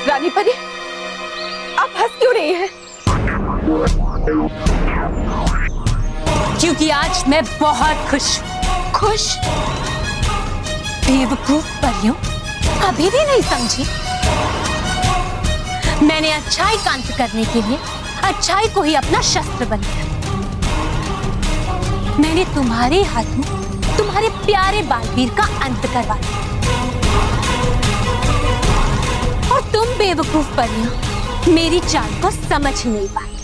रानी परी, आप हंस क्यों रही हैं? क्योंकि आज मैं बहुत खुश। खुश? बेवकूफ परियों, अभी भी नहीं समझी? मैंने अच्छाई का अंत करने के लिए अच्छाई को ही अपना शस्त्र बनाया। मैंने तुम्हारे हाथों तुम्हारे प्यारे बालवीर का अंत करवा दिया और तुम बेवकूफ परियों मेरी चाल को समझ ही नहीं पाई।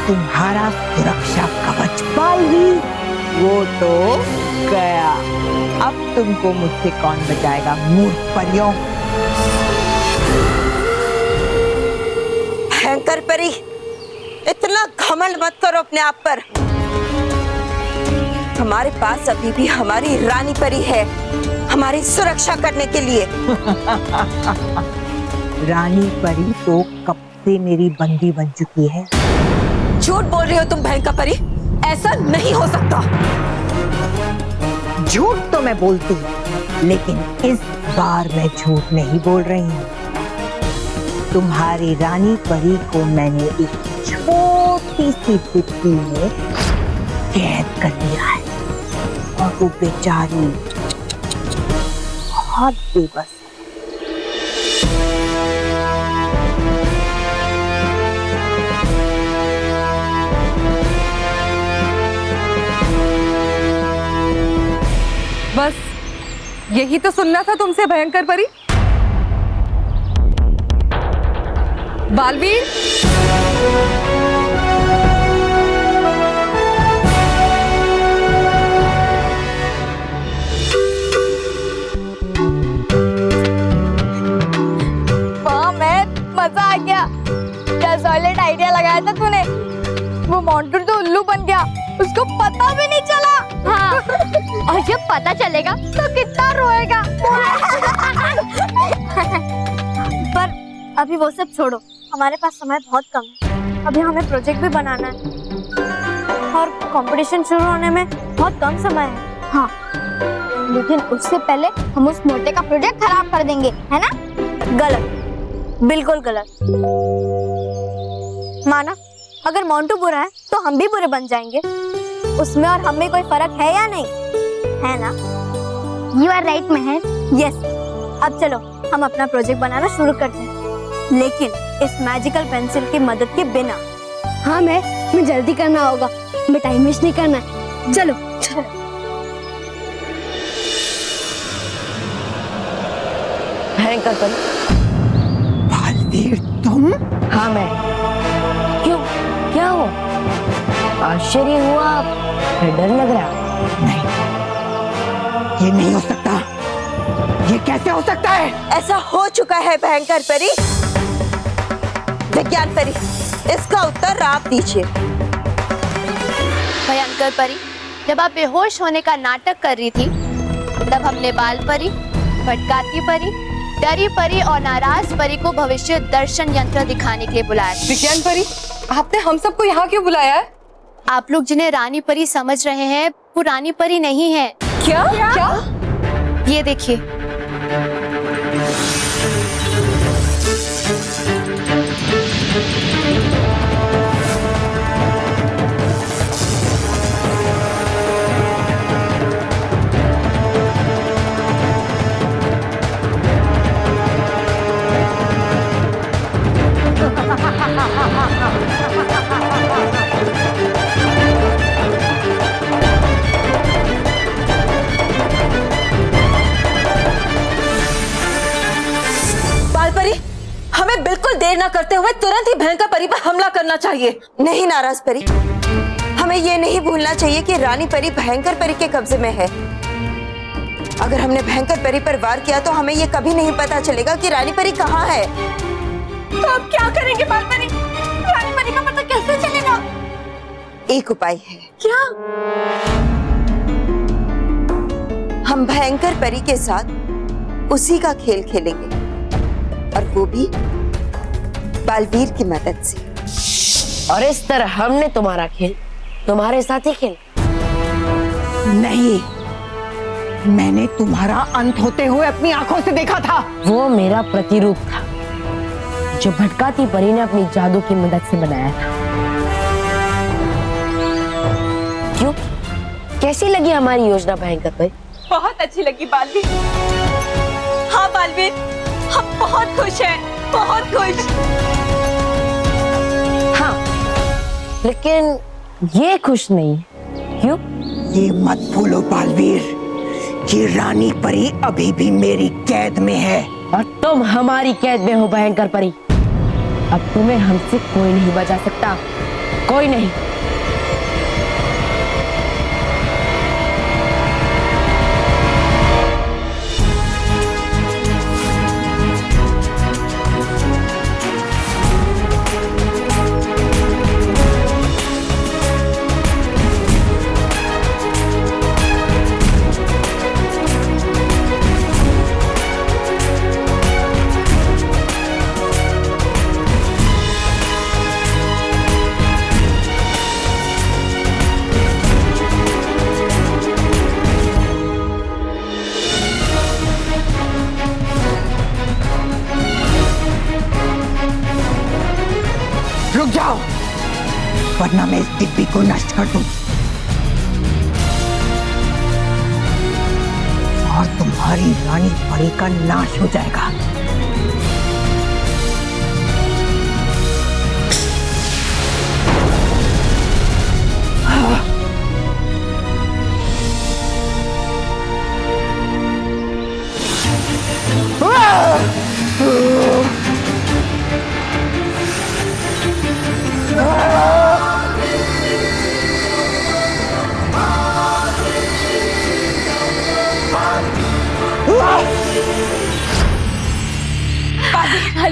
तुम्हारा सुरक्षा कवच बालवीर वो तो गया। अब तुमको मुझसे कौन बचाएगा मूर्ख परियों। भयंकर परी, इतना घमंड मत करो अपने आप पर। हमारे पास अभी भी हमारी रानी परी है हमारी सुरक्षा करने के लिए। रानी परी तो कब से मेरी बंदी बन चुकी है। झूठ बोल रही हो तुम भयंकर परी, ऐसा नहीं हो सकता। झूठ तो मैं बोलती हूँ, लेकिन इस बार मैं झूठ नहीं बोल रही हूँ। तुम्हारी रानी परी को मैंने एक छोटी सी डिब्बी में कैद कर लिया है और वो बेचारी बहुत बेबस। बस यही तो सुनना था तुमसे भयंकर परी। बालवीर, मजा आ गया। क्या सॉलिड आइडिया लगाया था तूने। वो मॉन्टू तो उल्लू बन गया, उसको पता भी नहीं चला। हाँ, और जब पता चलेगा तो कितना रोएगा। पर अभी वो सब छोड़ो, हमारे पास समय बहुत कम है। अभी हमें प्रोजेक्ट भी बनाना है और कंपटीशन शुरू होने में बहुत कम समय है। हाँ, लेकिन उससे पहले हम उस मोटे का प्रोजेक्ट खराब कर देंगे, है ना? गलत, बिल्कुल गलत। माना, अगर मोंटू बुरा है तो हम भी बुरे बन जाएंगे। उसमें और हमें कोई फर्क है या नहीं, है ना? You are right Mahar. Yes। अब चलो हम अपना प्रोजेक्ट बनाना शुरू करते हैं, लेकिन इस मैजिकल पेंसिल की मदद के बिना। हाँ, मैं जल्दी करना होगा, मैं टाइम वेस्ट नहीं करना। चलो चलो। भयंकर परी, बालवीर तुम? हाँ मैं। क्यों, क्या हो? आश्चर्य हुआ, फिर डर लग रहा? नहीं, ये नहीं हो सकता। ये कैसे हो सकता है? ऐसा हो चुका है भयंकर परी। विज्ञान परी, इसका उत्तर आप दीजिए। भयंकर परी, जब आप बेहोश होने का नाटक कर रही थी, तब हमने बाल परी, भटकाती परी, डरी परी और नाराज परी को भविष्य दर्शन यंत्र दिखाने के लिए बुलाया। विज्ञान परी, आपने हम सबको यहाँ क्यों बुलाया है? आप लोग जिन्हें रानी परी समझ रहे हैं, वो रानी परी नहीं है। क्या? क्या? ये देखिए। हमें बिल्कुल देर न करते हुए तुरंत ही भयंकर परी पर हमला करना चाहिए। नहीं नाराज परी, हमें ये नहीं भूलना चाहिए कि रानी परी भयंकर परी के कब्जे में है। अगर हमने भयंकर परी पर वार किया तो हमें ये कभी नहीं पता चलेगा कि रानी परी कहाँ है। तो अब क्या करेंगे बाल परी? रानी परी का पता कैसे चलेगा? एक उपाय है। क्या? हम भयंकर परी के साथ उसी का खेल खेलेंगे, और वो भी बालवीर की मदद से। और इस तरह हमने तुम्हारा खेल तुम्हारे साथ ही खेल। नहीं, मैंने तुम्हारा अंत होते हुए अपनी आंखों से देखा था। वो मेरा प्रतिरूप था जो भटकाती परी ने अपनी जादू की मदद से बनाया था। क्यों, कैसी लगी हमारी योजना भयंकर परी? बहुत अच्छी लगी बालवीर। हाँ बालवीर, हम बहुत खुश हैं, बहुत खुश। हाँ, लेकिन ये खुश नहीं। क्यों? ये मत भूलो बालवीर कि रानी परी अभी भी मेरी कैद में है। और तुम हमारी कैद में हो भयंकर परी। अब तुम्हें हमसे कोई नहीं बचा सकता, कोई नहीं। रुक जाओ, वरना मैं इस डिब्बी को नष्ट कर दूं और तुम्हारी रानी परी का नाश हो जाएगा।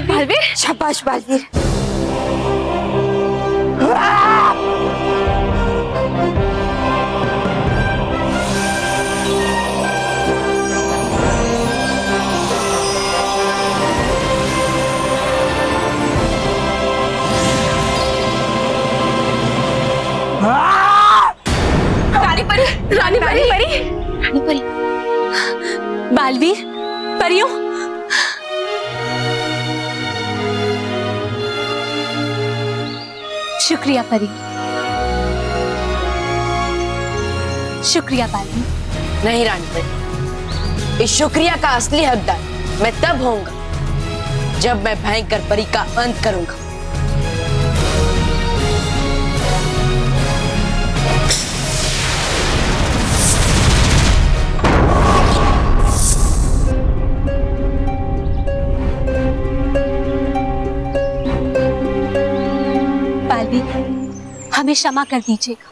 बालवीर, शाबाश बालवीर। रानी परी, रानी परी, रानी परी, बालवीर, परियों। शुक्रिया परी, शुक्रिया बालवीर। नहीं रानी परी, इस शुक्रिया का असली हकदार मैं तब होऊंगा जब मैं भयंकर परी का अंत करूंगा। हमें क्षमा कर दीजिएगा,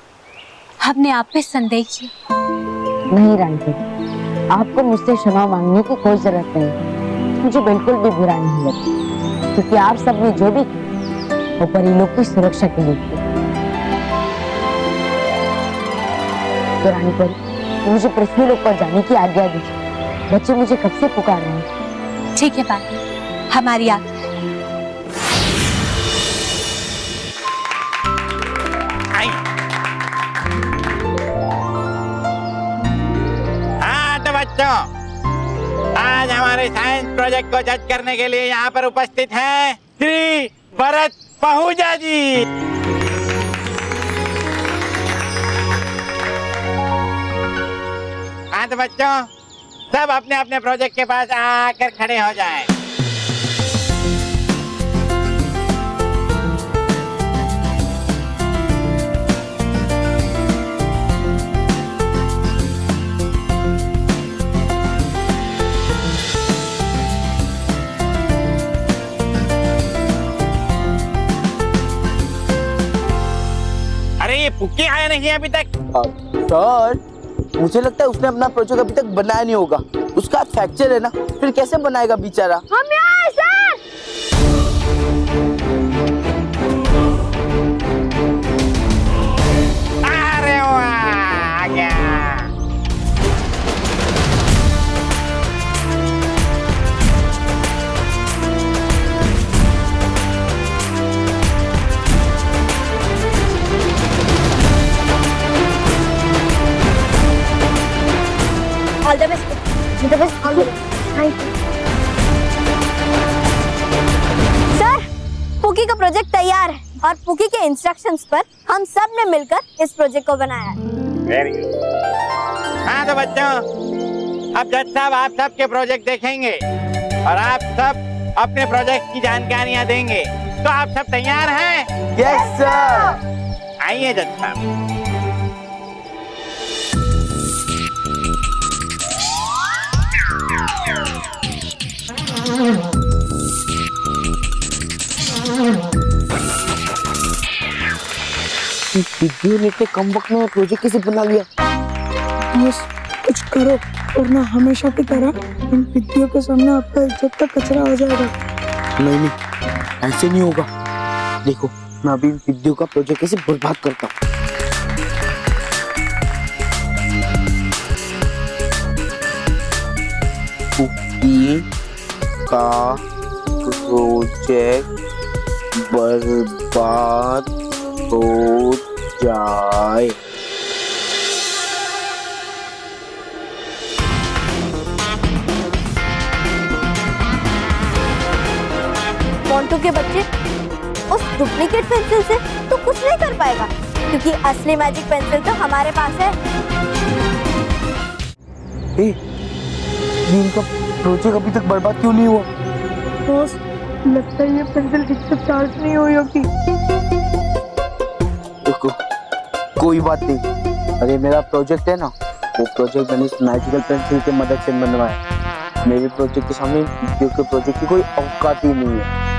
हमने आप पे संदेह किया। नहीं रानी परी, आपको मुझसे क्षमा मांगने की कोई जरूरत नहीं। मुझे बिल्कुल भी बुरा नहीं लगा, क्योंकि आप सबने जो भी किया वो परिलोक की सुरक्षा के लिए किया। तो रानी परी, मुझे पृथ्वी लोक पर जाने की आज्ञा दीजिए। बच्चे मुझे कब से पुकार रहे हैं। ठीक है बालवीर, हमारी आज्ञा। बच्चों, आज हमारे साइंस प्रोजेक्ट को जज करने के लिए यहाँ पर उपस्थित हैं श्री भरत पहूजा जी। हाँ तो बच्चों, सब अपने अपने प्रोजेक्ट के पास आकर खड़े हो जाएं। ये पुक्की आया नहीं है अभी तक। सर, मुझे लगता है उसने अपना प्रोजेक्ट अभी तक बनाया नहीं होगा। उसका हाथ फ्रैक्चर है ना, फिर कैसे बनाएगा बेचारा। हम यहाँ हैं सर। अरे वाह, आ गया। के इंस्ट्रक्शंस पर हम सब ने मिलकर इस प्रोजेक्ट को बनाया है। Very good. हाँ तो बच्चों, अब जज साहब आप सबके प्रोजेक्ट देखेंगे और आप सब अपने प्रोजेक्ट की जानकारियां देंगे। तो आप सब तैयार हैं? Yes sir. आइए जज साहब। विद्यु ने इतने कम वक्त में प्रोजेक्ट कैसे बना लिया? बस कुछ करो वरना हमेशा की तरह इन विद्युओं के सामने आपका इज्जत का कचरा हो जाएगा। नहीं नहीं, ऐसे नहीं होगा। देखो मैं अभी इन विद्युओं का प्रोजेक्ट कैसे बर्बाद करता हूँ। कुकी का प्रोजेक्ट बर्बाद हो जाए। मोंटू के बच्चे, उस डुप्लीकेट पेंसिल से तो कुछ नहीं कर पाएगा, क्योंकि असली मैजिक पेंसिल तो हमारे पास है। ये इनका प्रोजेक्ट अभी तक बर्बाद क्यों नहीं हुआ? बॉस, लगता है ये पेंसिल ठीक से चार्ज नहीं हुई होगी। देखो कोई बात नहीं, अरे मेरा प्रोजेक्ट है ना, वो प्रोजेक्ट मैंने इस मैजिकल पेंसिल की मदद से बनवाया। मेरे प्रोजेक्ट के सामने वीडियो के प्रोजेक्ट की कोई औकात ही नहीं है।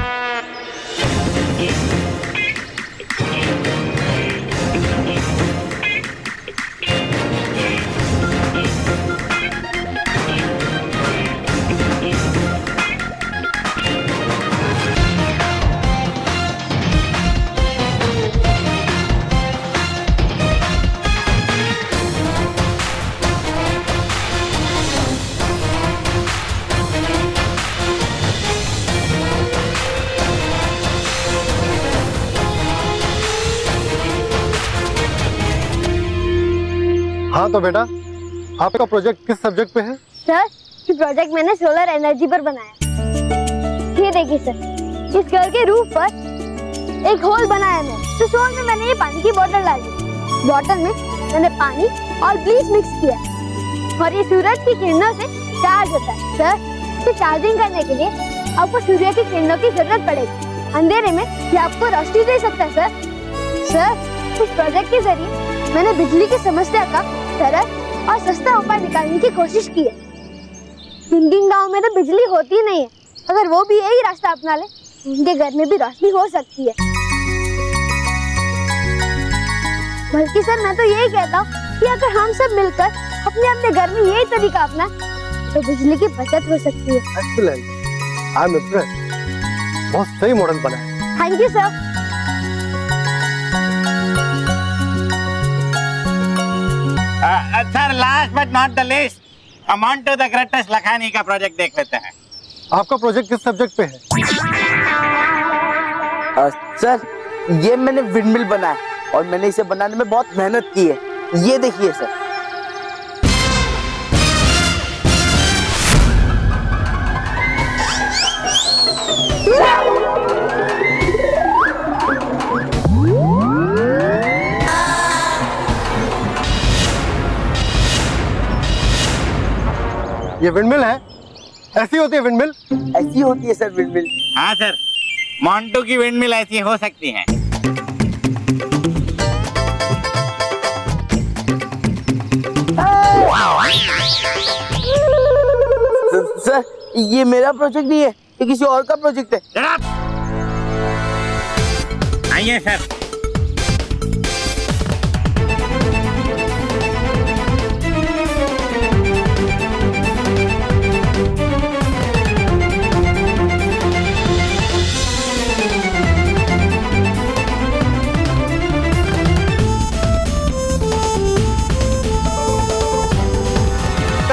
हाँ तो बेटा, आपका प्रोजेक्ट किस सब्जेक्ट पे है? सर, ये प्रोजेक्ट मैंने सोलर एनर्जी पर बनाया। ये देखिए सर, इस घर के रूफ पर एक होल बनाया मैं, तो होल में मैंने ये पानी की बोतल डाली। बोतल में मैंने पानी और ब्लीच मिक्स किया और ये सूरज की किरणों से चार्ज होता है। सर, इसे चार्जिंग करने के लिए आपको सूर्य की किरणों की जरूरत पड़ेगी। अंधेरे में ये आपको रोशनी दे सकता है। सर, इस प्रोजेक्ट के जरिए मैंने बिजली की समस्या का सरल और सस्ता उपाय निकालने की कोशिश की है। जिन गांव में तो बिजली होती नहीं है, अगर वो भी यही रास्ता अपना ले, उनके घर में भी रोशनी हो सकती है। बल्कि सर, मैं तो यही कहता हूँ कि अगर हम सब मिलकर अपने अपने घर में यही तरीका अपना, तो बिजली की बचत हो सकती है। Excellent, I am impressed. बहुत सही मॉडल बना है। Thank you sir. Sir, last but not the least, Montu the greatest Lakhani का प्रोजेक्ट देख लेते हैं। आपका प्रोजेक्ट किस सब्जेक्ट पे है? सर, ये मैंने विंडमिल बनाया और मैंने इसे बनाने में बहुत मेहनत की है। ये देखिए सर। ये विंडमिल है? ऐसी होती है विंडमिल? ऐसी होती है सर विंडमिल। हाँ सर, मोंटू की विंडमिल ऐसी हो सकती है। सर, ये मेरा प्रोजेक्ट नहीं है, ये किसी और का प्रोजेक्ट है। जनाब, आइए सर।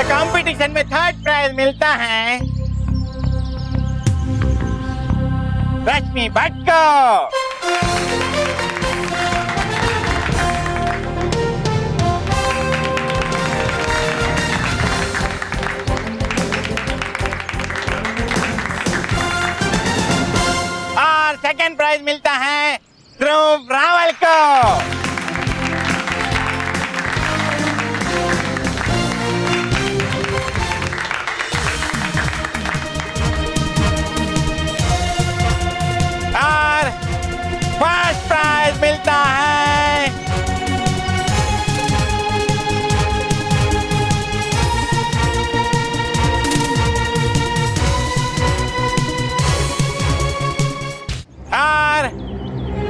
कंपटीशन में थर्ड प्राइज मिलता है रश्मि भट्ट को। और सेकंड प्राइज मिलता है ध्रुव रावल को। और फर्स्ट प्राइज मिलता है और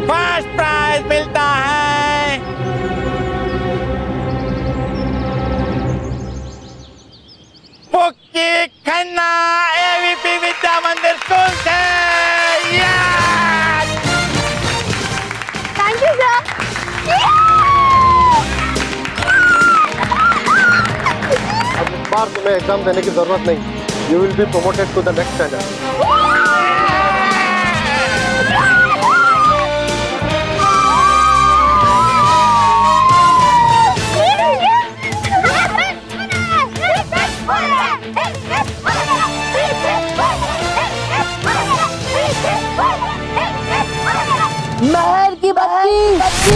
फर्स्ट प्राइज मिलता है पुक्की खन्ना एवीपी विद्या मंदिर स्कूल से। Thank you sir. अब इस बार तुम्हें एग्जाम देने की जरूरत नहीं। You will be promoted to the next standard. महर की बच्ची।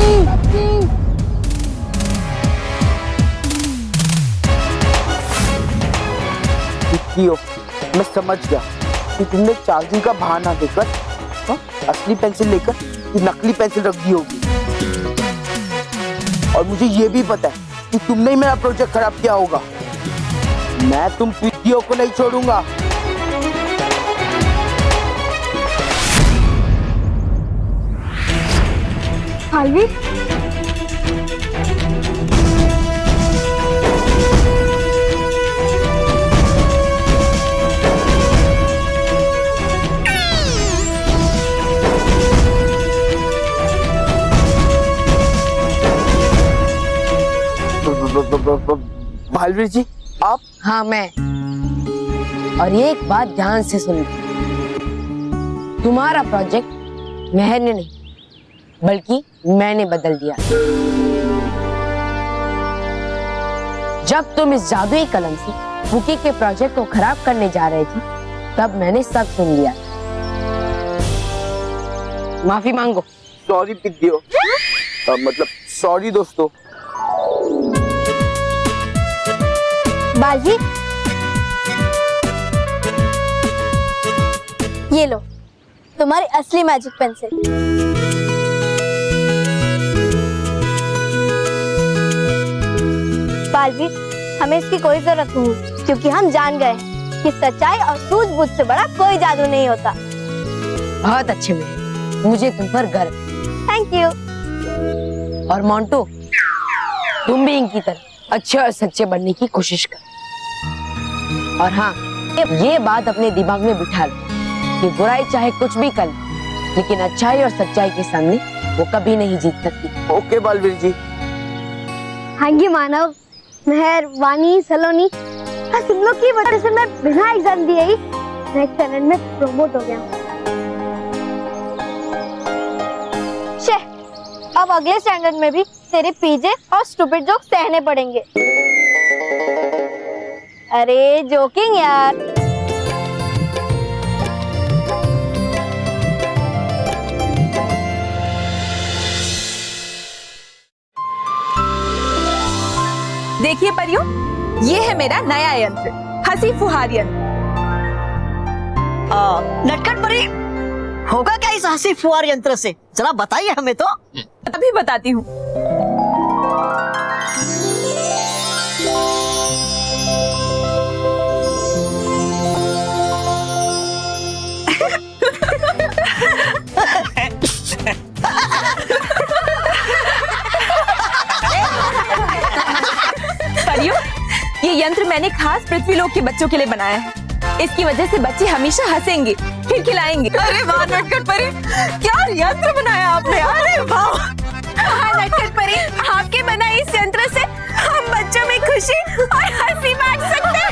विक्कियो, मैं समझ गया कि तुमने चार्जिंग का बहाना देकर असली पेंसिल लेकर ये नकली पेंसिल रख दी होगी। और मुझे ये भी पता है कि तुमने ही मेरा प्रोजेक्ट खराब किया होगा। मैं तुम विक्कियो को नहीं छोड़ूंगा। बालवीर, भालवीर जी, आप? हाँ, मैं। और ये एक बात ध्यान से सुन, तुम्हारा प्रोजेक्ट महर ने नहीं बल्कि मैंने बदल दिया। जब तुम इस जादुई कलम से पुकी के प्रोजेक्ट को खराब करने जा रहे थे, तब मैंने सब सुन लिया। माफी मांगो। सॉरी विक्कियो, मतलब सॉरी दोस्तों। बालवीर, ये लो तुम्हारी असली मैजिक पेंसिल। बालवीर, हमें इसकी कोई जरूरत नहीं, क्योंकि हम जान गए कि सच्चाई और सूझबूझ से बड़ा कोई जादू नहीं होता। बहुत अच्छे में, मुझे तुम पर गर्व। Thank you. और मोंटू, तुम भी इनकी तरह अच्छे और सच्चे बनने की कोशिश कर। और हाँ, ये बात अपने दिमाग में बिठा लो कि बुराई चाहे कुछ भी कर, लेकिन अच्छाई और सच्चाई के सामने वो कभी नहीं जीत सकती। ओके बालवीर जी। हाँ जी मानव, महर, वानी, सलोनी, बस तुम लोग की वजह से मैं बिना एग्जाम दिए ही नेक्स्ट स्टैंडर्ड में प्रमोट हो गया हूँ। अब अगले स्टैंडर्ड में भी तेरे पीजे और स्टूपिड जोक सहने पड़ेंगे। अरे जोकिंग यार। देखिए परियों, ये है मेरा नया यंत्र, हंसी फुहार यंत्र। नटखट परी, होगा क्या इस हंसी फुहार यंत्र से? जरा बताइए हमें तो। अभी बताती हूँ। परियों, ये यंत्र मैंने खास पृथ्वीलोक के बच्चों के लिए बनाया है। इसकी वजह से बच्चे हमेशा हंसेंगे, खिलखिलाएंगे। अरे वाह नटखट परी, क्या यंत्र बनाया आपने! अरे वाह! हाँ नटखट परी, आपके बनाए इस यंत्र से हम बच्चों में खुशी और हंसी बांट सकते हैं।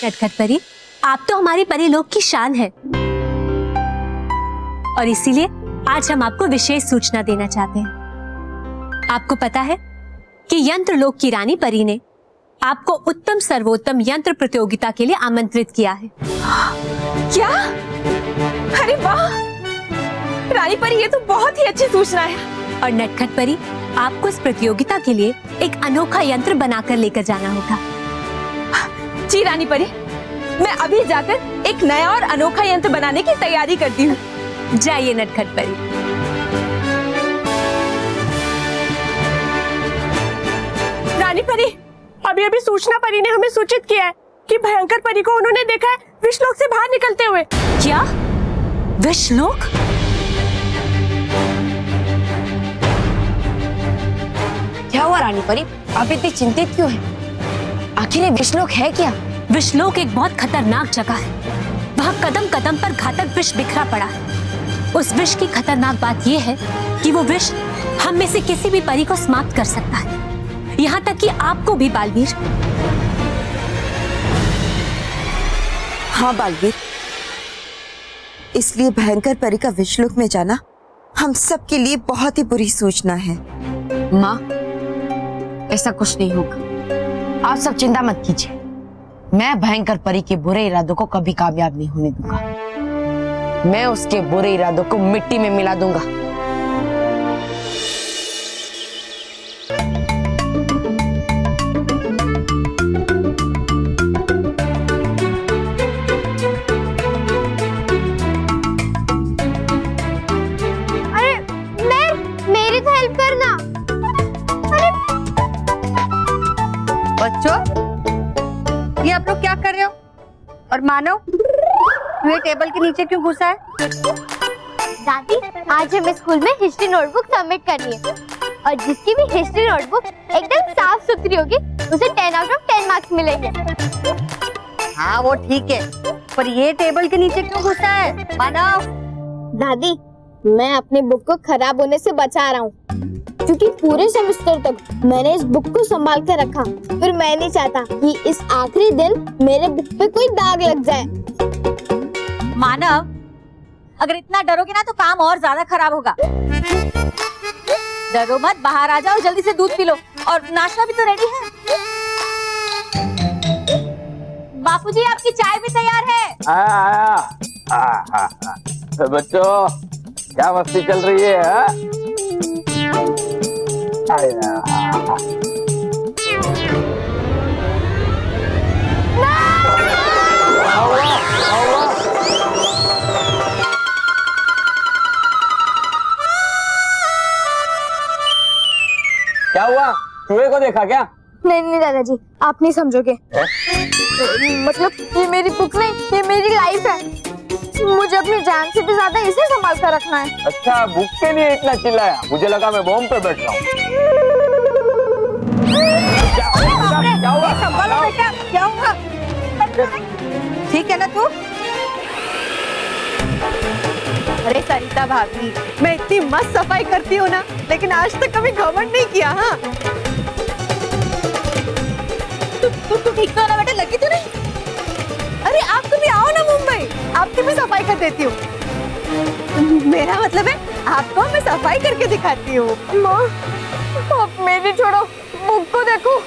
नटखट परी, आप तो हमारी परीलोक की शान है, और इसीलिए आज हम आपको विशेष सूचना देना चाहते हैं। आपको पता है कि यंत्र लोक की रानी परी ने आपको उत्तम सर्वोत्तम यंत्र प्रतियोगिता के लिए आमंत्रित किया है। क्या? अरे वाह रानी परी, ये तो बहुत ही अच्छी सूचना है। और नटखट परी, आपको इस प्रतियोगिता के लिए एक अनोखा यंत्र बनाकर लेकर जाना होगा। जी रानी परी, मैं अभी जाकर एक नया और अनोखा यंत्र बनाने की तैयारी करती हूँ। जाइए नटखट परी। रानी परी, अभी सूचना परी ने हमें सूचित किया है कि भयंकर परी को उन्होंने देखा है विश्वलोक से बाहर निकलते हुए। क्या? विश्वलोक? क्या हुआ रानी परी, आप इतनी चिंतित क्यों हैं? आखिर ये विश्वलोक है क्या? विश्वलोक एक बहुत खतरनाक जगह है। वहाँ कदम कदम पर घातक विष बिखरा पड़ा है। उस विष की खतरनाक बात यह है कि वो विष हम में से किसी भी परी को समाप्त कर सकता है, यहाँ तक कि आपको भी बालवीर। हाँ बालवीर, इसलिए भयंकर परी का विश्वलोक में जाना हम सबके लिए बहुत ही बुरी सूचना है। माँ, ऐसा कुछ नहीं होगा, आप सब चिंता मत कीजिए। मैं भयंकर परी के बुरे इरादों को कभी कामयाब नहीं होने दूंगा। मैं उसके बुरे इरादों को मिट्टी में मिला दूंगा। मेरी तो हेल्प करना। बच्चों, ये आप लोग क्या कर रहे हो? और मानव, तू ये टेबल के नीचे क्यों घुसा है? दादी, आज हमें स्कूल में हिस्ट्री नोटबुक सबमिट करनी है और जिसकी भी हिस्ट्री नोटबुक एकदम साफ सुथरी होगी उसे 10 आउट ऑफ 10 मार्क्स मिलेंगे। हाँ वो ठीक है, पर ये टेबल के नीचे क्यों घुसा है मानव? दादी, मैं अपनी बुक को खराब होने से बचा रहा हूँ, क्योंकि पूरे सेमेस्टर तक मैंने इस बुक को संभाल कर रखा। फिर मैं नहीं चाहता कि इस आखिरी दिन मेरे बुक पे कोई दाग लग जाए। मानव, अगर इतना डरोगे ना तो काम और ज्यादा खराब होगा। डरो मत, बाहर आ जाओ, जल्दी से दूध पी लो और नाश्ता भी तो रेडी है। बापूजी, आपकी चाय भी तैयार है। आया। बच्चों, क्या मस्ती चल रही है? क्या हुआ? चूहे को देखा क्या? नहीं दादाजी, आप नहीं समझोगे। मतलब ये मेरी बुक नहीं, ये मेरी लाइफ है। मुझे अपनी जान से भी ज्यादा इसे संभाल कर रखना है। अच्छा, बुक के लिए इतना चिल्लाया? मुझे लगा मैं बॉम्ब पे बैठ रहा हूँ। क्या हुआ? संभालो बेटा, क्या हुआ? ठीक है ना तू? अरे सरिता भाभी, मैं इतनी मस्त सफाई करती हूँ ना, लेकिन आज तक कभी घमंड नहीं किया। हाँ, तू ठीक तो ना बेटा, लगी तो नहीं? अरे आप भी आओ ना मुंबई, आपकी भी सफाई कर देती हूँ। मेरा मतलब है आपको मैं सफाई करके दिखाती हूँ। माँ, आप मेरी छोड़ो, बुक को देखो।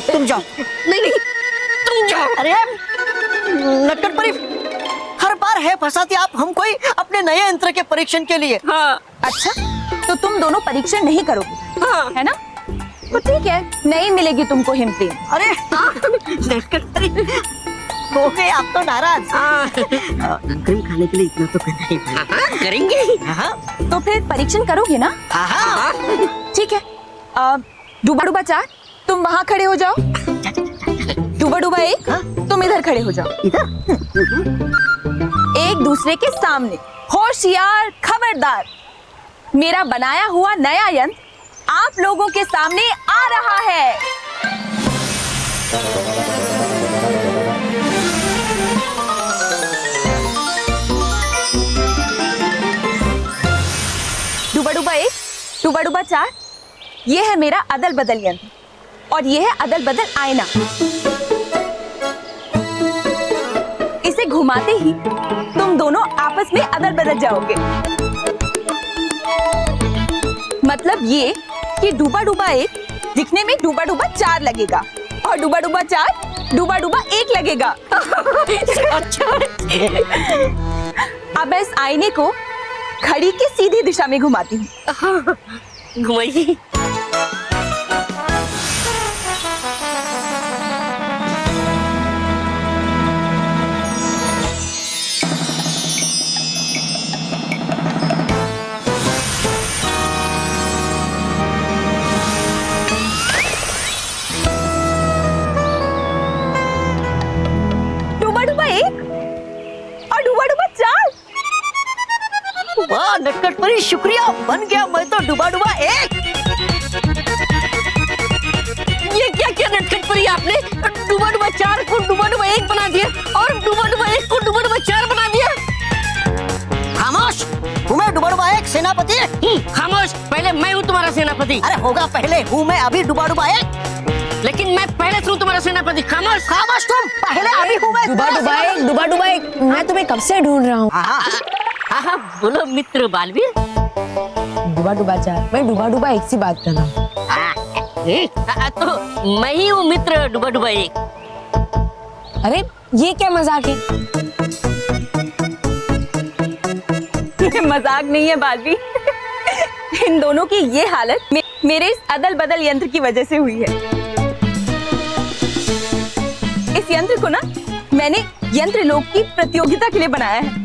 तुम जाओ। नहीं, तुम जाओ। अरे नटखट परी, हर बार है फंसाती आप हमको ही अपने नए यंत्र के परीक्षण के लिए। हाँ। अच्छा, तो तुम दोनों परीक्षण नहीं करोगे? हाँ। है ना? तो ठीक है, नहीं मिलेगी तुमको हिमप्रीत। अरे नटखट परी, हो गए आप तो नाराज। आइसक्रीम खाने के लिए इतना तो करना ही पड़ेगा। करेंगे। तो फिर परीक्षण करोगे ना? ठीक है, डूबा डूबा चार, तुम वहाँ खड़े हो जाओ। डूबा डूबा एक, तुम इधर खड़े हो जाओ। एक दूसरे के सामने। होशियार, खबरदार, मेरा बनाया हुआ नया यंत्र आप लोगों के सामने आ रहा है। डूबा डूबा एक, डूबा डूबा चार, ये है मेरा अदल बदल यंत्र और ये है अदल बदल आईना। इसे घुमाते ही तुम दोनों आपस में अदल बदल जाओगे। मतलब ये कि डूबा डूबा एक दिखने में डूबा डूबा चार लगेगा और डूबा डूबा चार डूबा डूबा एक लगेगा। अच्छा। अब मैं इस आईने को घड़ी की सीधी दिशा में घुमाती हूँ। घुमाइए। डूबा डूबा एक और डूबा डूबा चार। वाह नटखट परी, शुक्रिया, बन गया मैं तो डूबा डूबा एक। ये क्या क्या नटखट परी, आपने डूबा डूबा चार को डूबा डूबा एक बना दिया और डूबा डूबा एक को डूबा डूबा चार बना दिया। खामोश, तुम्हें डूबा डूबा एक सेनापति। खामोश, पहले मैं हूँ तुम्हारा सेनापति। अरे होगा पहले हूँ मैं, अभी डूबा डूबा एक। लेकिन मैं पहले से हूँ तुम्हारा सेनापति। खामोश। खामोश तुम, पहले अभी हूँ मैं। डूबा डूबा एक, मैं तुम्हें कब से ढूंढ रहा हूँ। हाँ, बोलो मित्र बालवीर। डूबा डूबा चार, मैं डूबा डूबा एक से बात कर रहा हूँ। तो मैं ही हूँ मित्र डूबा डूबा एक। अरे ये क्या मजाक है? मजाक नहीं है बालवी। इन दोनों की ये हालत मेरे इस अदल बदल यंत्र की वजह से हुई है। इस यंत्र को ना मैंने यंत्र लोक की प्रतियोगिता के लिए बनाया है।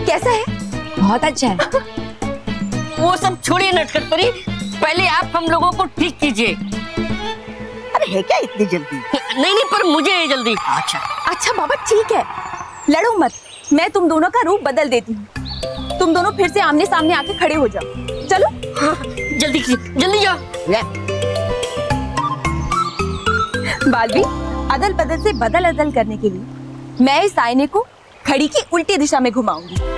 कैसा है? बहुत अच्छा है। वो सब छोड़िए नटखट परी, पहले आप हम लोगों को ठीक कीजिए। अरे है क्या इतनी जल्दी? नहीं, पर मुझे है जल्दी। अच्छा बाबा ठीक है, लड़ो मत, मैं तुम दोनों का रूप बदल देती हूँ। तुम दोनों फिर से आमने सामने आके खड़े हो जाओ। चलो। हाँ, जल्दी कीजिए, जल्दी जाओ। बालवी, अदल बदल से बदल अदल करने के लिए मैं इस आईने को घड़ी की उल्टी दिशा में घुमाऊंगी।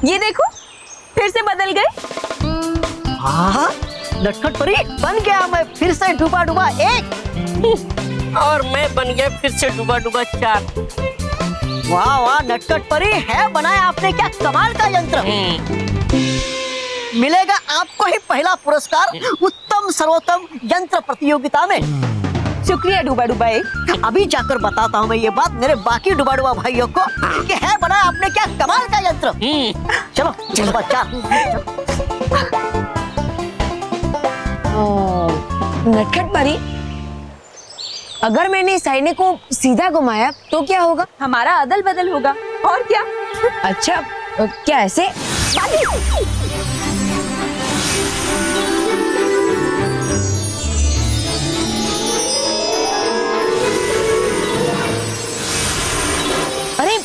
ये देखो, फिर से बदल गए। हाँ, नटखट परी, बन गया मैं फिर से डूबा डूबा एक। और मैं बन गया फिर से डूबा डूबा चार। वाह वाह नटखट परी, है बनाया आपने क्या कमाल का यंत्र। मिलेगा आपको ही पहला पुरस्कार उत्तम सर्वोत्तम यंत्र प्रतियोगिता में। शुक्रिया डूबा डूबा एक। अभी जाकर बताता हूँ मैं ये बात मेरे बाकी डूबा डूबा भाइयों को कि है बनाया आपने क्या कमाल का यंत्र। चलो चलो बच्चा। नटखट परी, अगर मैंने इस आईने को सीधा घुमाया तो क्या होगा? हमारा अदल बदल होगा, और क्या। अच्छा, क्या ऐसे? अरे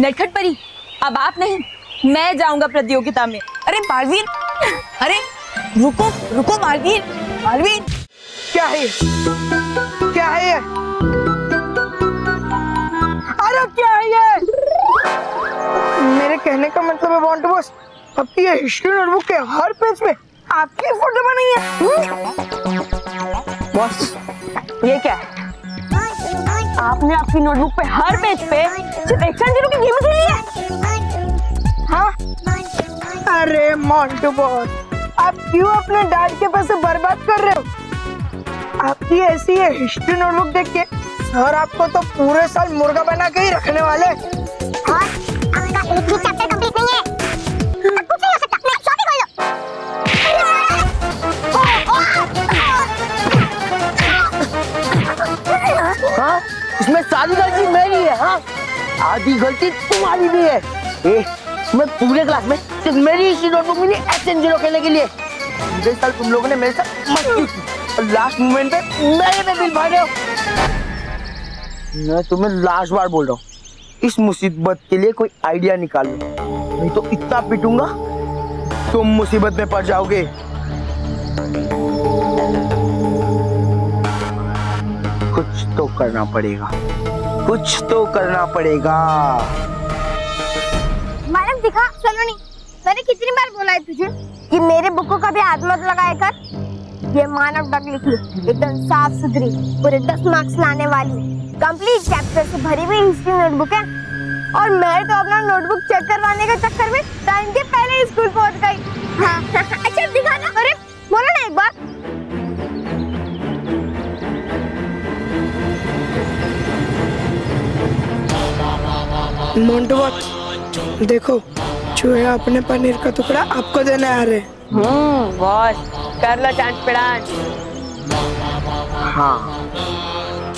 नटखट परी, अब आप नहीं, मैं जाऊंगा प्रतियोगिता में। अरे बालवीर, अरे रुको रुको बालवीर, बालवीर। क्या है? क्या है ये? अरे क्या है ये? मेरे कहने का मतलब है बॉन्टू बॉस, आपकी ये हिस्ट्री नोटबुक के हर पेज पे आपकी फोटो बनी है। बॉस, ये क्या है? आपने आपकी नोटबुक पे हर पेज पे सिर्फ 100 की कीमत ली है। हाँ? अरे मोंटू बॉस, आप क्यों अपने डैड के पैसे बर्बाद कर रहे हो? आपकी ऐसी ये हिस्ट्री नोटबुक देख के सर आपको तो पूरे साल मुर्गा बना के ही रखने वाले। एक भी चैप्टर कंप्लीट नहीं है। इसमें सारी गलती मेरी है। हाँ, आधी गलती तुम्हारी भी है। मैं पूरे क्लास में सिर्फ मेरी हिस्ट्री नोटबुक मिली SN0 खेलने के लिए। पिछले साल तुम लोगों ने मेरे साथ मस्ती की और लास्ट मोमेंट पे मेरे पे बिल भर रहे हो। मैं तुम्हें लास्ट बार बोल रहा हूँ, इस मुसीबत के लिए कोई आइडिया निकालो, नहीं तो इतना पिटूंगा तुम मुसीबत में पड़ जाओगे। कुछ तो करना पड़ेगा, कुछ तो करना पड़ेगा। मैडम दिखा सलोनी, मैंने कितनी बार बोला है तुझे कि मेरे बुकों का भी हाथ मत लगाया कर। ये मानव डग लिखी, एकदम साफ सुथरी, पूरे 10 मार्क्स लाने वाली कंप्लीट चैप्टर से भरी हुई हिस्ट्री नोटबुक है। और मैं तो अपना नोटबुक चेक करवाने के चक्कर में टाइम के पहले ही स्कूल पहुंच गई। हाँ। अच्छा दिखा ना, अरे बोलो ना एक बार। मोंटू देखो, चूहे अपने पनीर का टुकड़ा आपको देने आ रहे। बॉस कर लो चांद पिड़ान। हाँ,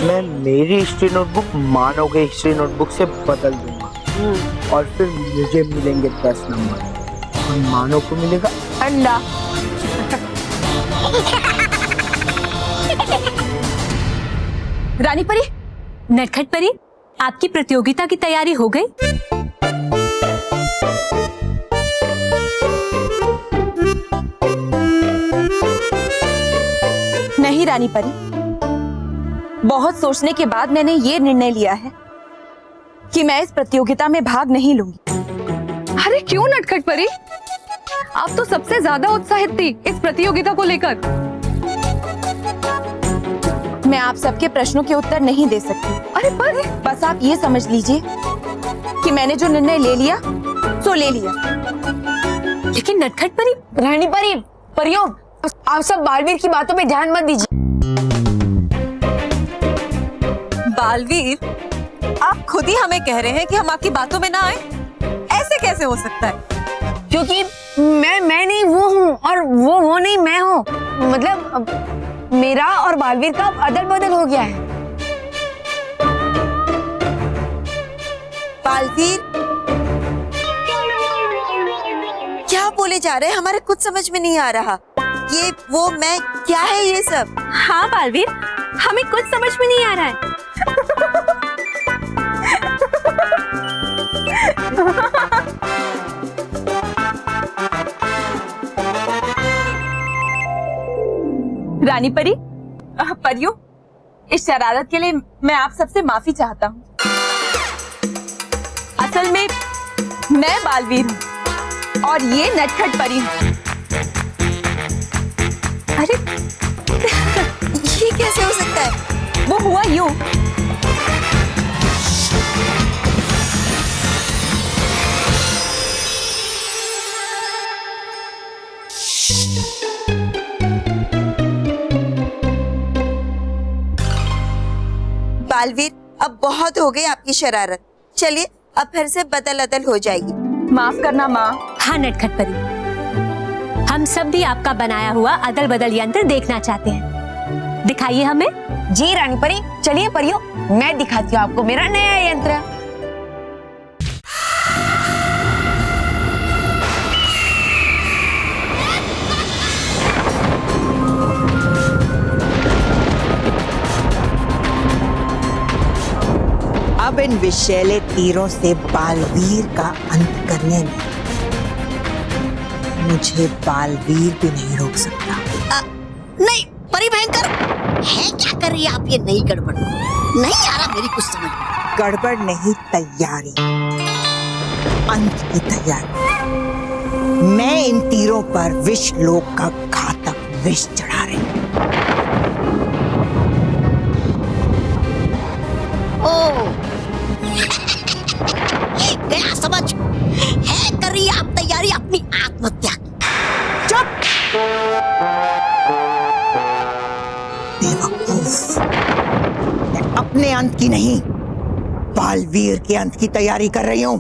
मैं मेरी हिस्ट्री नोटबुक मानव के हिस्ट्री नोटबुक से बदल दूंगा और फिर मुझे मिलेंगे 10 नंबर और मानव को मिलेगा अंडा। रानी परी, नटखट परी, आपकी प्रतियोगिता की तैयारी हो गई? नहीं रानी परी, बहुत सोचने के बाद मैंने ये निर्णय लिया है कि मैं इस प्रतियोगिता में भाग नहीं लूंगी। अरे क्यों नटखट परी, आप तो सबसे ज्यादा उत्साहित थी इस प्रतियोगिता को लेकर। मैं आप सबके प्रश्नों के उत्तर नहीं दे सकती। अरे पर बस आप ये समझ लीजिए कि मैंने जो निर्णय ले लिया सो ले लिया। लेकिन नटखट परी, रानी परी, परियों, आप सब बालवीर की बातों पे ध्यान मत दीजिए। बालवीर, आप खुद ही हमें कह रहे हैं कि हम आपकी बातों में ना आए। ऐसे कैसे हो सकता है? क्योंकि मैं नहीं वो हूँ और वो नहीं मैं हूँ। मतलब मेरा और बालवीर का अदल बदल हो गया है। बालवीर, क्या बोले जा रहे हैं? हमारे कुछ समझ में नहीं आ रहा। ये वो मैं क्या है ये सब? हाँ बालवीर, हमें कुछ समझ में नहीं आ रहा है। रानी परी, परियों, इस शरारत के लिए मैं आप सबसे माफी चाहता हूँ। असल में मैं बालवीर हूँ और ये नटखट परी हूँ। अरे ये कैसे हो सकता है? वो हुआ यूं। बालवीर, अब बहुत हो गई आपकी शरारत। चलिए अब फिर से बदल अदल हो जाएगी। माफ करना माँ। हाँ नटखट परी, हम सब भी आपका बनाया हुआ अदल बदल यंत्र देखना चाहते हैं। दिखाइए हमें। जी रानी परी, चलिए परियों, मैं दिखाती हूँ आपको मेरा नया यंत्र। अब इन विषैले तीरों से बालवीर का अंत करने में मुझे बालवीर भी नहीं रोक सकता। नहीं परी भयंकर, है क्या कर रही है आप? ये नई गड़बड़ नहीं आ रहा मेरी कुछ समझ में। गड़बड़ नहीं, तैयारी, अंत की तैयारी। मैं इन तीरों पर विष लोक का घातक विष चढ़ा रही हूँ। गया समझ, है कर रही है आप तैयारी अपनी आत्महत्या की। चुप बेवकूफ, मैं अपने अंत की नहीं, बालवीर के अंत की तैयारी कर रही हूँ।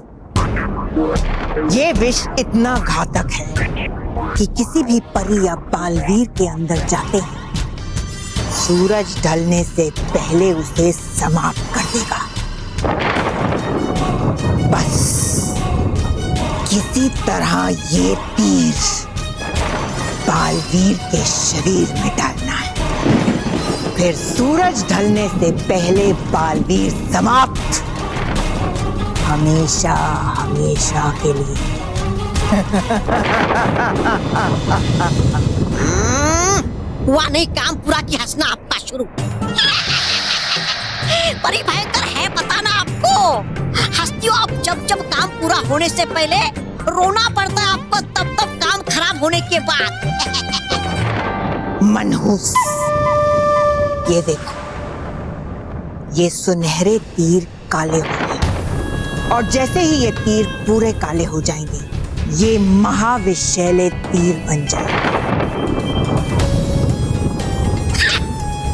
ये विष इतना घातक है कि किसी भी परी या बालवीर के अंदर जाते ही सूरज ढलने से पहले उसे समाप्त कर देगा। बस किसी तरह ये तीर बालवीर के शरीर में डालना है, फिर सूरज ढलने से पहले बालवीर समाप्त, हमेशा हमेशा के लिए। हुआ नहीं काम पूरा की हंसना आपका शुरू। परी भयंकर है पता ना आपको। हंसती हो आप जब काम पूरा होने से पहले, रोना पड़ता है आपको तब काम खराब होने के बाद। मनहूस, ये देखो, ये सुनहरे तीर काले हो गए और जैसे ही ये तीर पूरे काले हो जाएंगे ये महाविषैले तीर बन जाएंगे।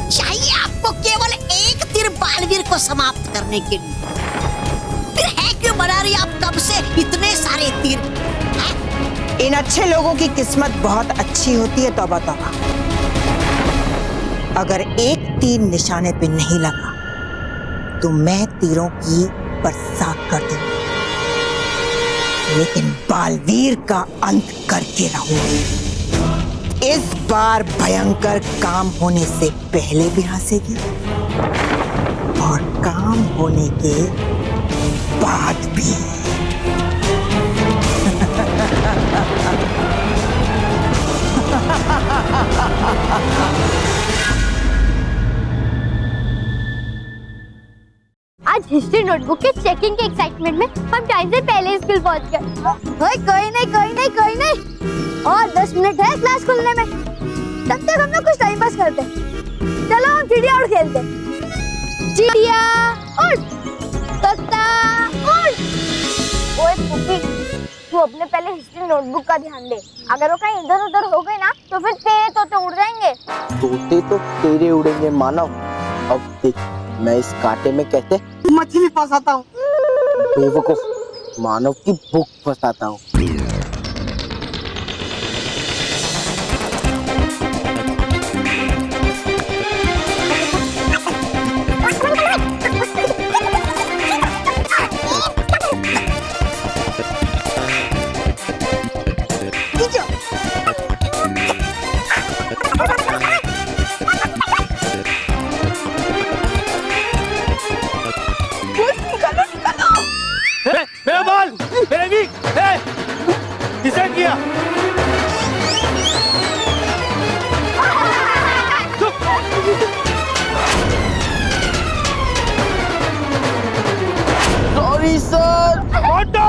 चाहिए आपको केवल एक तीर बालवीर को समाप्त करने के लिए। फिर है क्यों बना रही आप कब से इतने सारे तीर? इन अच्छे लोगों की किस्मत बहुत अच्छी होती है। तौबा तौबा, अगर एक तीर निशाने पे नहीं लगा तो मैं तीरों की बरसात कर दूंगी, लेकिन बालवीर का अंत करके रहूंगी। इस बार भयंकर काम होने से पहले भी हंसेगी और काम होने के बाद भी। आज हिस्ट्री नोटबुक के चेकिंग के एक्साइटमेंट में हम टाइम से पहले स्कूल पहुंच गए। कोई नहीं और 10 मिनट है क्लास खुलने में, तब तक हम लोग कुछ टाइम पास करते हैं। चलो हम चिड़िया उड़ खेलते हैं। चिड़िया उड़, तोता उड़। ओए पुप्पी, तू अपने पहले हिस्ट्री नोटबुक का ध्यान दे। अगर वो कहीं इधर उधर हो गए ना तो फिर तेरे तोते उड़ जाएंगे। तोते तो तेरे उड़ेंगे मानव। अब देख, मैं इस कांटे में कैसे मछली फंसाता हूँ। बेवकूफ, मानव की भूख फंसाता हूँ। मेरा बॉल, मेरा विक, डिसाइड किया। Sorry sir. Montu!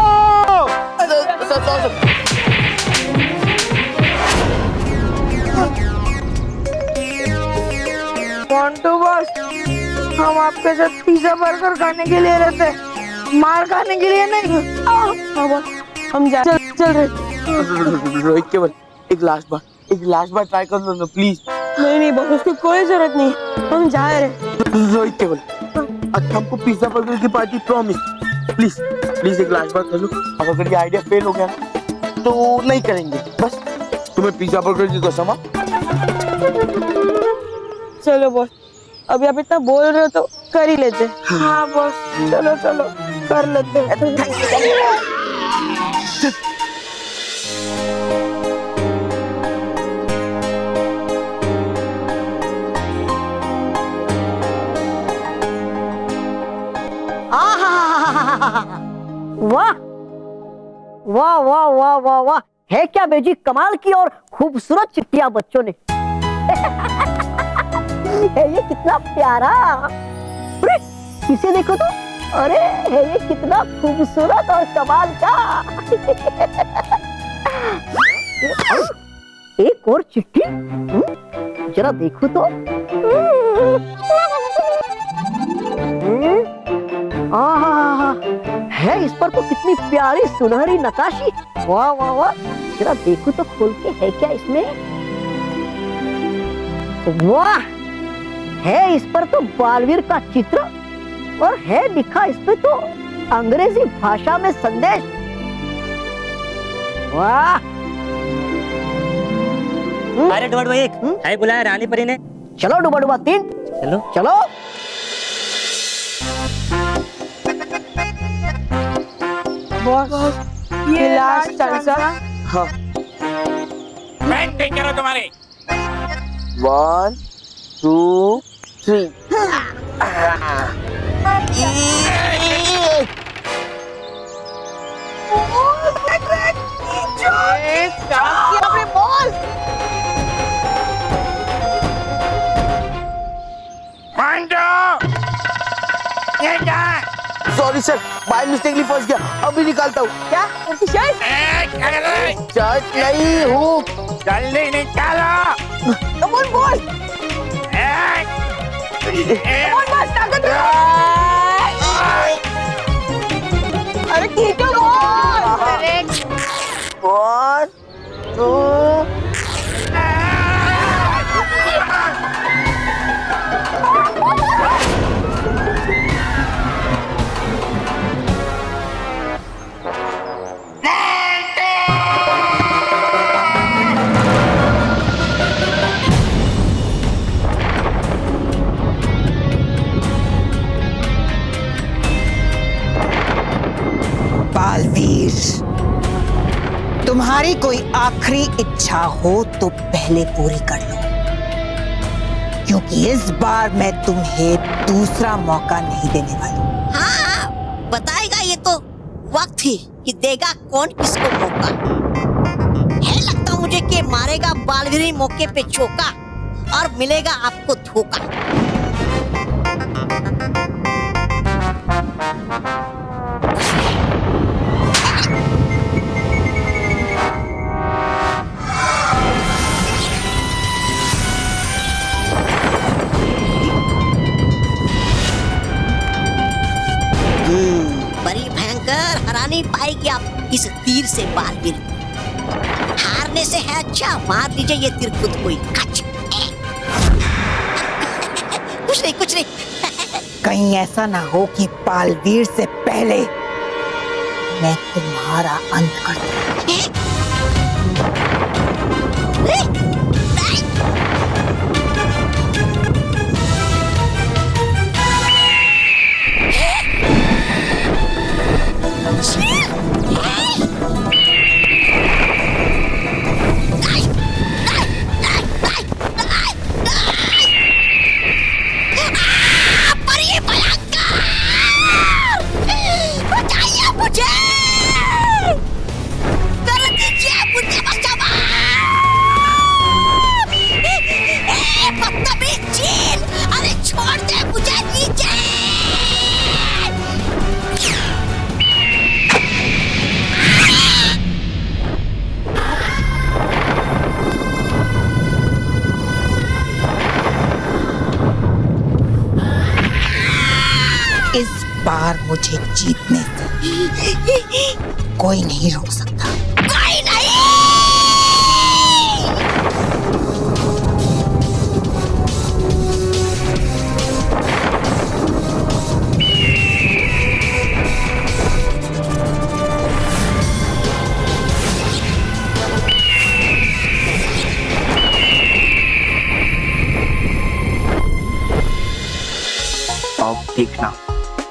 Sir. Montu boss, हम आपके साथ पिज्जा बर्गर खाने के लिए रहते हैं, मार खाने के लिए नहीं। हम चल रहे। रोहित, केवल एक लास्ट बार ट्राई कर लो ना प्लीज। नहीं बॉस, उसकी कोई जरूरत नहीं, हम जा रहे। रोहित, केवल आज हमको पिज्जा बर्गर की पार्टी, प्रॉमिस। प्लीज एक लास्ट बार कर लो। अब अगर ये आइडिया फेल हो गया ना तो नहीं करेंगे, बस तुम्हें पिज्जा बर्गर की कसम। चलो बॉस, अभी आप इतना बोल रहे हो तो कर ही लेते। हाँ बॉस, चलो कर लेते हैं। वाह वाह वाह वाह वाह वाह, है क्या बेजी कमाल की और खूबसूरत चिट्टिया बच्चों ने। ये कितना प्यारा, अरे इसे देखो तो, अरे ये कितना खूबसूरत और कमाल का। एक और चिट्ठी, जरा देखो तो। है इस पर तो कितनी प्यारी सुनहरी नकाशी। वाह वाह वाह, जरा देखो तो खोल के, है क्या इसमें? वाह, है इस पर तो बालवीर का चित्र और है लिखा इस पे तो अंग्रेजी भाषा में संदेश। वाह। अरे डोड भाई, बुलाया रानी परी ने। चलो डुबा डुबा 3, चलो चलो। बॉस ये लास्ट चांस। हाँ। बैंक ठीक करो तुम्हारे। 1 2 3। ये क्या है? सॉरी सर, बाय मिस्टेकली फंस गया, अभी निकालता हूँ। क्या शर्ट? क्या कर रहे हो? शर्ट नहीं हूँ। जल्दी निकालो। Come on boss, come on boss, ताकत दो। अरे ठीक है बॉस। 1 2। बालवीर, तुम्हारी कोई आखिरी इच्छा हो तो पहले पूरी कर लो, क्योंकि इस बार मैं तुम्हें दूसरा मौका नहीं देने वाली। हाँ, बताएगा ये तो वक्त ही कि देगा कौन किसको मौका। है लगता मुझे कि मारेगा बालवीर मौके पे चौका और मिलेगा आपको धोखा। बड़ी भयंकर हरा नहीं पाएगी आप इस तीर से बालवीर। हारने से है अच्छा मार लीजिए ये तीर खुद कोई। कुछ नहीं। कहीं ऐसा ना हो कि बालवीर से पहले मैं तुम्हारा अंत कर दूं। इस बार मुझे जीतने से कोई नहीं रोक सकता। कोई नहीं। अब देखना,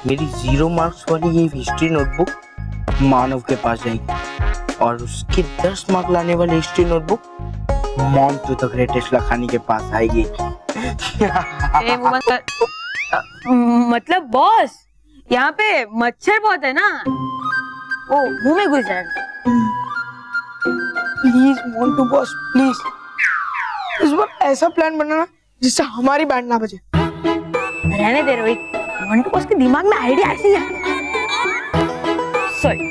मेरी 0 मार्क्स वाली ये हिस्ट्री नोटबुक मानव के पास जाएगी और उसके 10 मार्क लाने वाली history notebook Montu the greatest Lakhani के पास आएगी। मतलब बॉस, यहाँ पे मच्छर बहुत है ना, वो मुंह में घुस जाएगा। प्लीज मोंटू बॉस, प्लीज इस बार ऐसा प्लान बनाना जिससे हमारी बैंड ना बजे। रहने दे रोहित, मोंटू बॉस के दिमाग में आइडिया ऐसी है। सॉरी।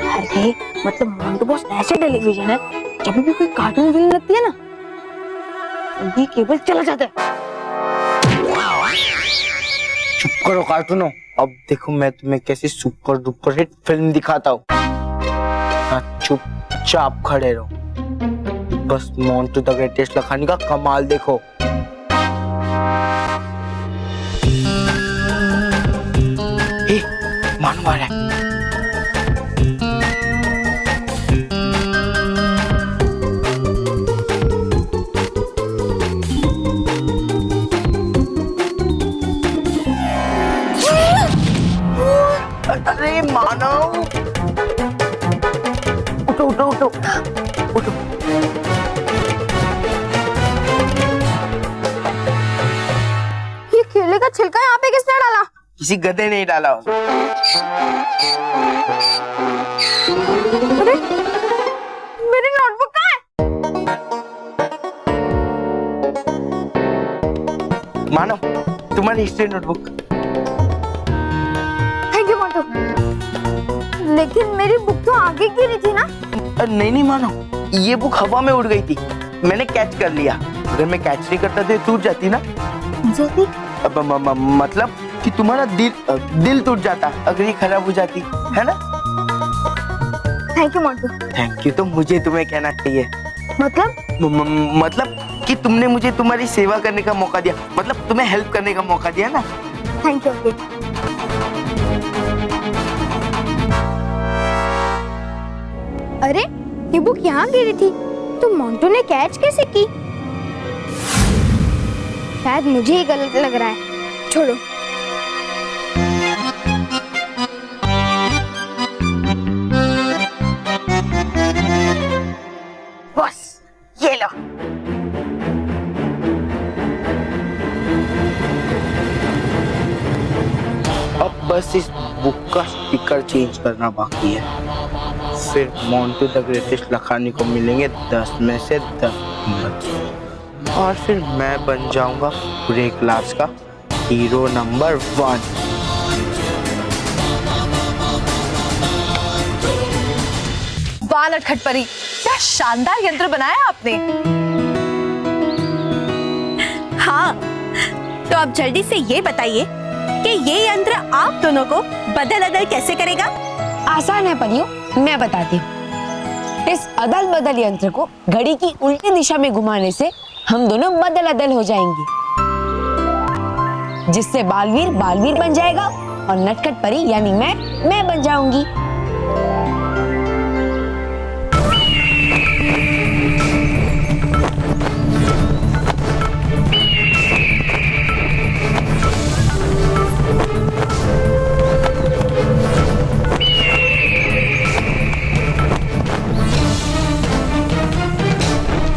अरे मतलब मोंटू बॉस ऐसे टेलीविजन है, जब भी कोई कार्टून फिल्म लगती है ना, ये केबल चला जाता है। चुप करो कार्टूनों, अब देखो मैं तुम्हें कैसे सुपर डुपर हिट फिल्म दिखाता हूँ। चुपचाप खड़े रहो, बस मोंटू द ग्रेटेस्ट लखानी का कमाल देखो। मानो आ रहा है। अरे मानव, उठो उठो उठो उठो। ये केले का छिलका यहाँ पे किसने डाला? किसी गधे ने डाला होगा। अरे मेरी नोटबुक कहाँ है? मानो तुम्हारी हिस्ट्री नोटबुक। थैंक यू मोटू। लेकिन मेरी बुक तो आगे गिरी थी ना? नहीं नहीं मानो, ये बुक हवा में उड़ गई थी, मैंने कैच कर लिया। अगर मैं कैच नहीं करता तो टूट जाती ना। जल्दी मतलब कि तुम्हारा दिल टूट जाता अगर ये खराब हो जाती, है ना? Thank you Motu. Thank you तो मुझे तुम्हें कहना चाहिए। मतलब कि तुमने मुझे तुम्हारी सेवा करने का मौका दिया, मतलब तुम्हें हेल्प करने का मौका दिया ना। Thank you. अरे ये बुक यहाँ गिरी थी तो मोंटू ने कैच कैसे की? शायद मुझे ही गलत लग रहा है, छोड़ो। बस ये लो। अब बस इस बुक का स्टिकर चेंज करना बाकी है, फिर मोंटू द ग्रेटेस्ट लखानी को मिलेंगे 10 में से 10 नंबर, और फिर मैं बन जाऊंगा पूरे क्लास का हीरो नंबर 1। वाह नटखट परी, क्या शानदार यंत्र बनाया आपने। हाँ, तो अब जल्दी से ये बताइए कि ये यंत्र आप दोनों को बदल अदल कैसे करेगा? आसान है परियों, मैं बताती हूँ। इस अदल बदल यंत्र को घड़ी की उल्टी दिशा में घुमाने से हम दोनों बदल अदल हो जाएंगे, जिससे बालवीर बालवीर बन जाएगा और नटखट परी यानी मैं बन जाऊंगी।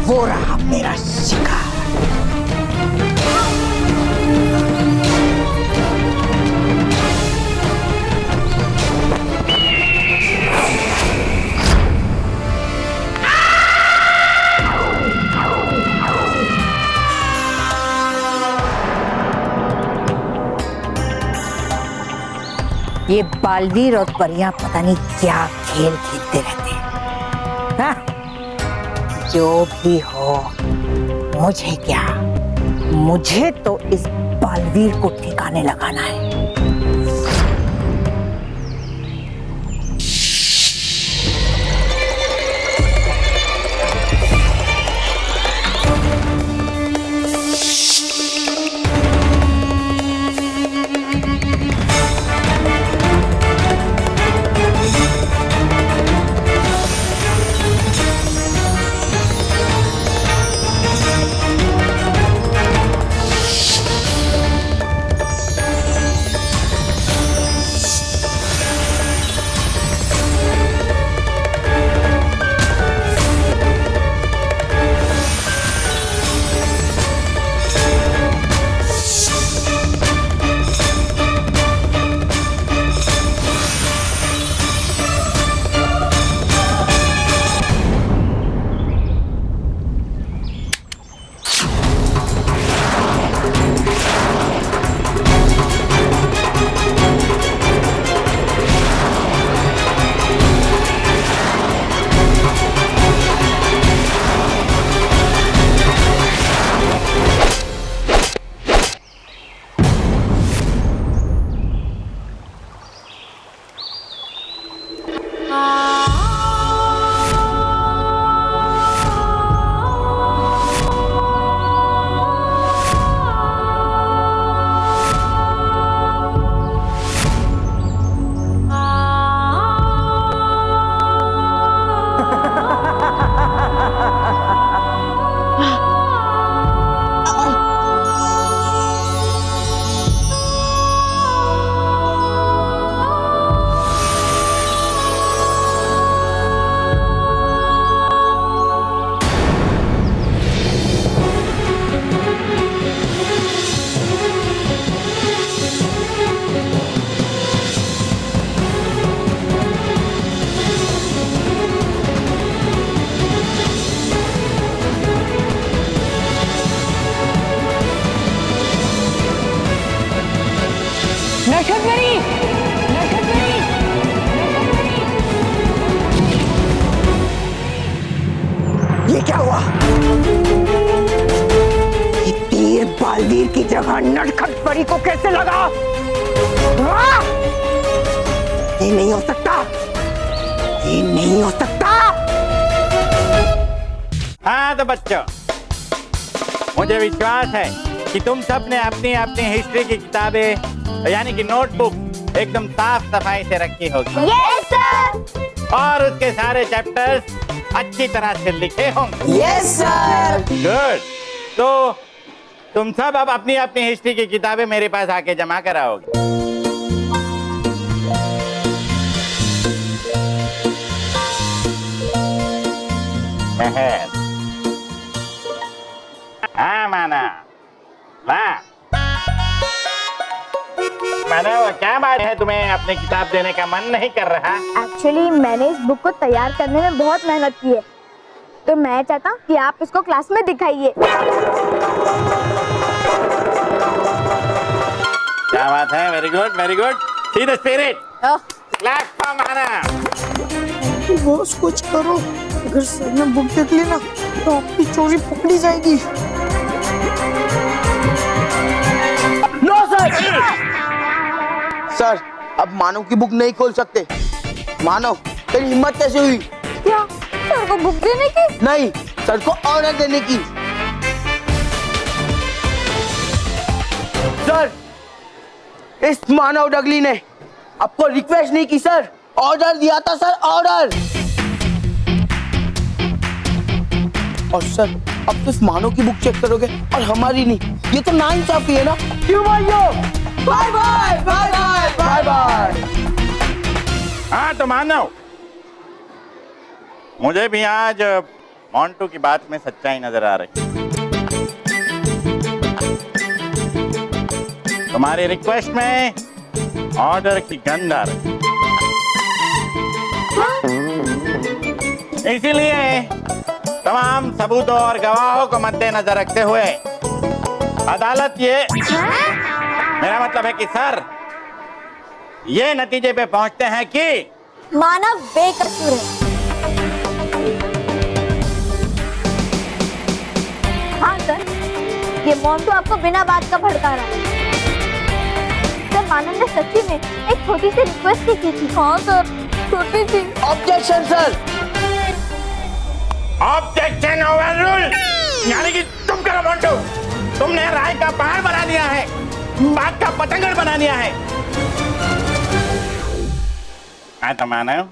वो रहा मेरा शिकार। ये बालवीर और परियां पता नहीं क्या खेल खेलते रहते हैं। हाँ? जो भी हो, मुझे क्या, मुझे तो इस बालवीर को ठिकाने लगाना है। जगह नटखट परी को कैसे लगा? हाँ? ये नहीं हो सकता, ये नहीं हो सकता। हाँ तो बच्चों, मुझे विश्वास है कि तुम सब ने अपनी अपनी हिस्ट्री की किताबें यानी कि नोटबुक एकदम साफ सफाई से रखी होगी। Yes sir. और उसके सारे चैप्टर्स अच्छी तरह से लिखे होंगे। Yes sir. गुड। तो तुम सब अब अपनी अपनी हिस्ट्री की किताबें मेरे पास आके जमा कराओगे। हाँ माना, वाह माना, क्या बात है, तुम्हें अपनी किताब देने का मन नहीं कर रहा? एक्चुअली मैंने इस बुक को तैयार करने में बहुत मेहनत की है, तो मैं चाहता हूँ कि आप इसको क्लास में दिखाइए। क्या बात है, very good very good, see the spirit. Clap for माना। बॉस कुछ करो, अगर सर ने बुक देख ली ना तो आपकी चोरी पकड़ी जाएगी। No sir. सर, अब मानव की बुक नहीं खोल सकते। मानव, तेरी हिम्मत कैसे हुई? क्या सर को बुक देने की? नहीं, सर को ऑर्डर देने की। सर, इस मानव डगली ने आपको रिक्वेस्ट नहीं की सर, ऑर्डर दिया था सर, ऑर्डर। और सर, अब सिर्फ मानव की बुक चेक करोगे और हमारी नहीं, ये तो नाइंसाफी है ना? क्यों भाइयों? Bye bye bye bye bye bye. हाँ तो मानव, मुझे भी आज मोंटू की बात में सच्चाई नजर आ रही। तुम्हारी रिक्वेस्ट में ऑर्डर की गंध आ रही, इसीलिए तमाम सबूतों और गवाहों को मद्देनजर रखते हुए अदालत मेरा मतलब है कि सर ये नतीजे पे पहुंचते हैं कि मानव बेकसूर है। हाँ सर, ये मोंटू आपको बिना बात का भड़का रहा है। सर, मानव ने सच्ची में एक छोटी सी रिक्वेस्ट की थी। हाँ सर, छोटी सी। Objection sir. Objection overruled. यानी कि तुम करो मोंटू, तुमने राय का पहाड़ बना दिया है, बात का पतंगड़ बना दिया है। हाँ तो मानव,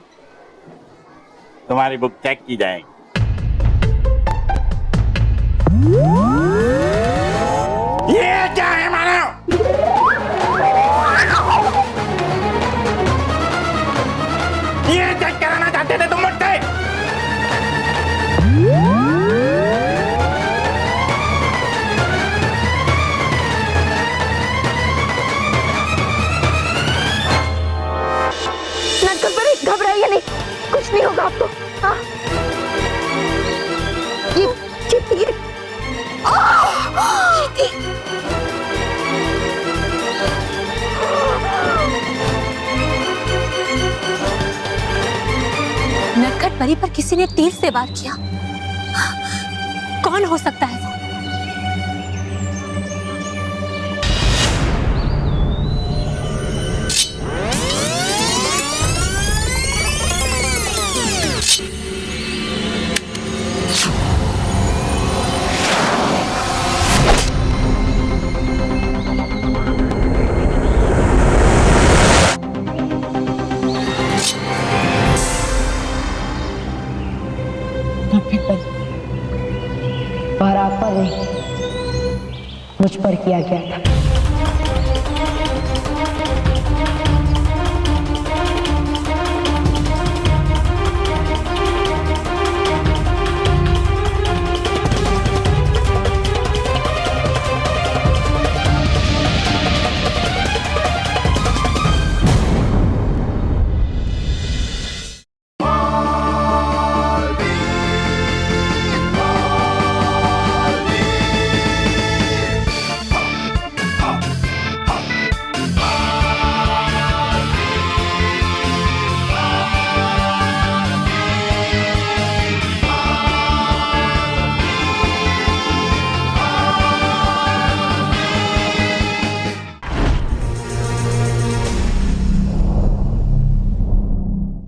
तुम्हारी बुक चेक की जाएगी। ये क्या है मानव? ये चेक कराना चाहते थे तुम मुझसे? घबराइए नहीं, कुछ नहीं होगा आपको। हाँ। ये नटखट परी पर किसी ने तीर से वार किया। कौन हो सकता है वो? पर आप पर नहीं, मुझ पर किया गया था।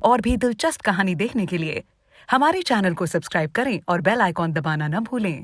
और भी दिलचस्प कहानी देखने के लिए हमारे चैनल को सब्सक्राइब करें और बेल आइकॉन दबाना न भूलें।